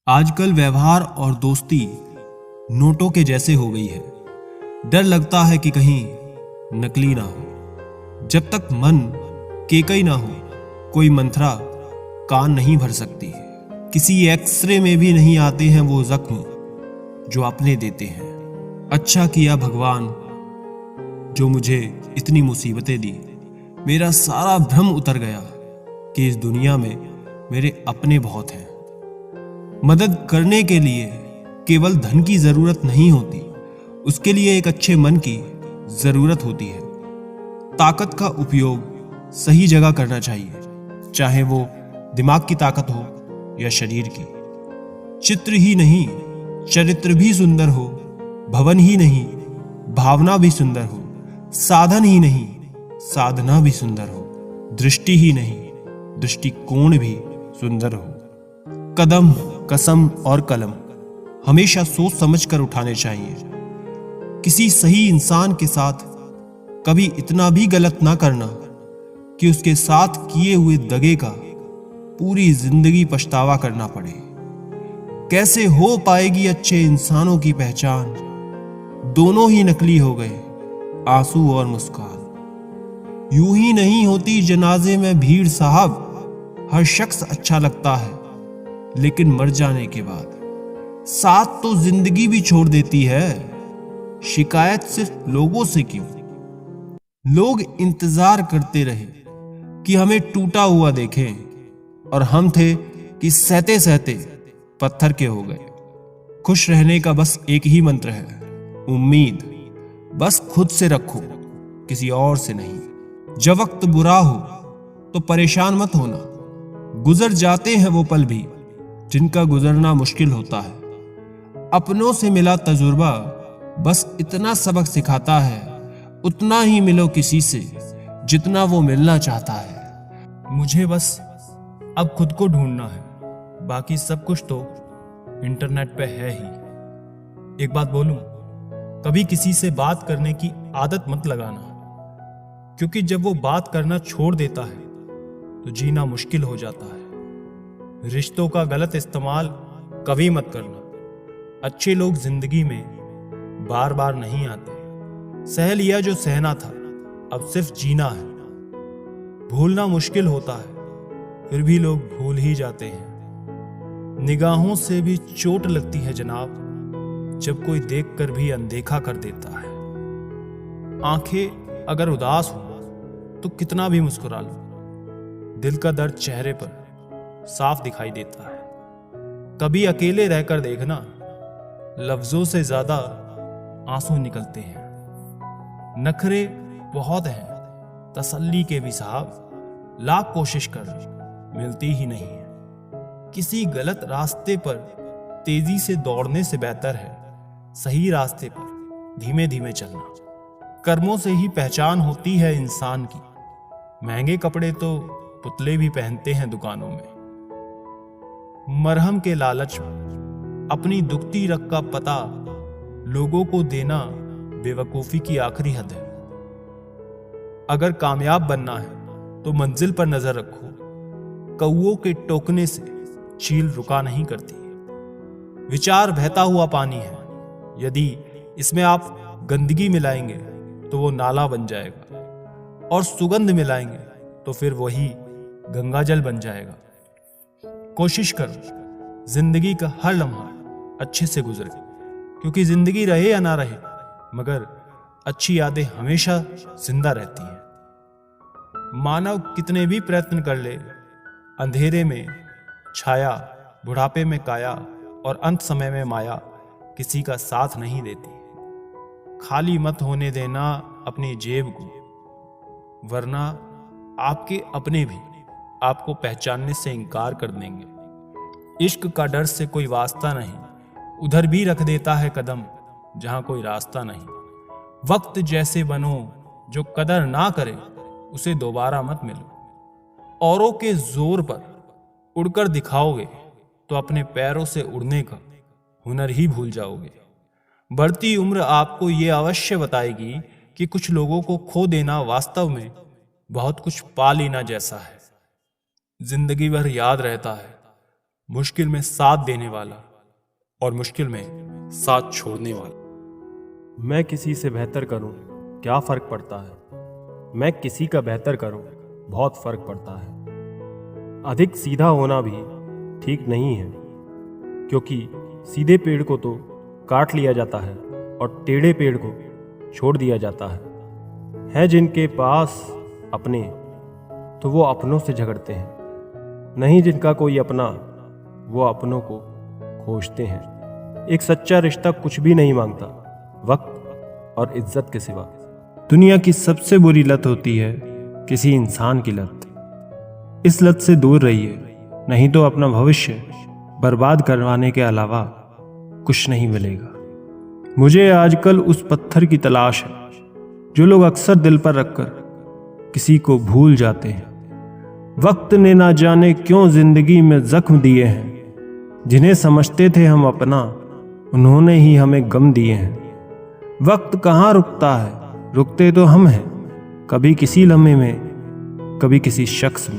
आजकल व्यवहार और दोस्ती नोटों के जैसे हो गई है। डर लगता है कि कहीं नकली ना हो। जब तक मन केकई ना हो, कोई मंत्रा कान नहीं भर सकती है। किसी एक्सरे में भी नहीं आते हैं वो जख्म जो अपने देते हैं। अच्छा किया भगवान जो मुझे इतनी मुसीबतें दी। मेरा सारा भ्रम उतर गया कि इस दुनिया में मेरे अपने बहुत हैं। मदद करने के लिए केवल धन की जरूरत नहीं होती, उसके लिए एक अच्छे मन की जरूरत होती है। ताकत का उपयोग सही जगह करना चाहिए, चाहे वो दिमाग की ताकत हो या शरीर की। चित्र ही नहीं, चरित्र भी सुंदर हो। भवन ही नहीं, भावना भी सुंदर हो। साधन ही नहीं, साधना भी सुंदर हो। दृष्टि ही नहीं, दृष्टिकोण भी सुंदर हो। कदम, कसम और कलम हमेशा सोच समझ कर उठाने चाहिए। किसी सही इंसान के साथ कभी इतना भी गलत ना करना कि उसके साथ किए हुए दगे का पूरी जिंदगी पछतावा करना पड़े। कैसे हो पाएगी अच्छे इंसानों की पहचान? दोनों ही नकली हो गए, आंसू और मुस्कान। यूं ही नहीं होती जनाजे में भीड़ साहब। हर शख्स अच्छा लगता है, लेकिन मर जाने के बाद साथ तो जिंदगी भी छोड़ देती है। शिकायत सिर्फ लोगों से क्यों? लोग इंतजार करते रहे कि हमें टूटा हुआ देखें, और हम थे कि सहते सहते पत्थर के हो गए। खुश रहने का बस एक ही मंत्र है, उम्मीद बस खुद से रखो, किसी और से नहीं। जब वक्त बुरा हो तो परेशान मत होना। गुजर जाते हैं वो पल भी जिनका गुजरना मुश्किल होता है। अपनों से मिला तजुर्बा बस इतना सबक सिखाता है, उतना ही मिलो किसी से जितना वो मिलना चाहता है। मुझे बस अब खुद को ढूंढना है, बाकी सब कुछ तो इंटरनेट पे है ही। एक बात बोलूं, कभी किसी से बात करने की आदत मत लगाना, क्योंकि जब वो बात करना छोड़ देता है तो जीना मुश्किल हो जाता है। रिश्तों का गलत इस्तेमाल कभी मत करना। अच्छे लोग जिंदगी में बार बार नहीं आते। सह लिया जो सहना था, अब सिर्फ जीना है। भूलना मुश्किल होता है, फिर भी लोग भूल ही जाते हैं। निगाहों से भी चोट लगती है जनाब, जब कोई देखकर भी अनदेखा कर देता है। आंखें अगर उदास हो तो कितना भी मुस्कुरा लो, दिल का दर्द चेहरे पर साफ दिखाई देता है। कभी अकेले रहकर देखना, लफ्जों से ज्यादा आंसू निकलते हैं। नखरे बहुत हैं, तसल्ली के भी साहब, लाख कोशिश कर मिलती ही नहीं है। किसी गलत रास्ते पर तेजी से दौड़ने से बेहतर है सही रास्ते पर धीमे धीमे चलना। कर्मों से ही पहचान होती है इंसान की। महंगे कपड़े तो पुतले भी पहनते हैं दुकानों में। मरहम के लालच में अपनी दुखती रग का पता लोगों को देना बेवकूफी की आखिरी हद है। अगर कामयाब बनना है तो मंजिल पर नजर रखो। कौओं के टोकने से चील रुका नहीं करती। विचार बहता हुआ पानी है, यदि इसमें आप गंदगी मिलाएंगे तो वो नाला बन जाएगा, और सुगंध मिलाएंगे तो फिर वही गंगाजल बन जाएगा। कोशिश करो जिंदगी का हर लम्हा अच्छे से गुजरे, क्योंकि जिंदगी रहे या ना रहे, मगर अच्छी यादें हमेशा जिंदा रहती हैं। मानव कितने भी प्रयत्न कर ले, अंधेरे में छाया, बुढ़ापे में काया और अंत समय में माया किसी का साथ नहीं देती। खाली मत होने देना अपनी जेब को, वरना आपके अपने भी आपको पहचानने से इनकार कर देंगे। इश्क का डर से कोई वास्ता नहीं, उधर भी रख देता है कदम जहां कोई रास्ता नहीं। वक्त जैसे बनो, जो कदर ना करे उसे दोबारा मत मिलो। औरों के जोर पर उड़कर दिखाओगे तो अपने पैरों से उड़ने का हुनर ही भूल जाओगे। बढ़ती उम्र आपको ये अवश्य बताएगी कि कुछ लोगों को खो देना वास्तव में बहुत कुछ पा लेना जैसा है। जिंदगी भर याद रहता है मुश्किल में साथ देने वाला और मुश्किल में साथ छोड़ने वाला। मैं किसी से बेहतर करूं, क्या फर्क पड़ता है? मैं किसी का बेहतर करूं, बहुत फर्क पड़ता है। अधिक सीधा होना भी ठीक नहीं है, क्योंकि सीधे पेड़ को तो काट लिया जाता है और टेढ़े पेड़ को छोड़ दिया जाता है जिनके पास अपने, तो वो अपनों से झगड़ते हैं, नहीं जिनका कोई अपना, वो अपनों को खोजते हैं। एक सच्चा रिश्ता कुछ भी नहीं मांगता वक्त और इज्जत के सिवा। दुनिया की सबसे बुरी लत होती है किसी इंसान की लत। इस लत से दूर रहिए, नहीं तो अपना भविष्य बर्बाद करवाने के अलावा कुछ नहीं मिलेगा। मुझे आजकल उस पत्थर की तलाश है जो लोग अक्सर दिल पर रखकर किसी को भूल जाते हैं। वक्त ने ना जाने क्यों जिंदगी में जख्म दिए हैं, जिन्हें समझते थे हम अपना, उन्होंने ही हमें गम दिए हैं। वक्त कहाँ रुकता है, रुकते तो हम हैं, कभी किसी लम्हे में, कभी किसी शख्स में।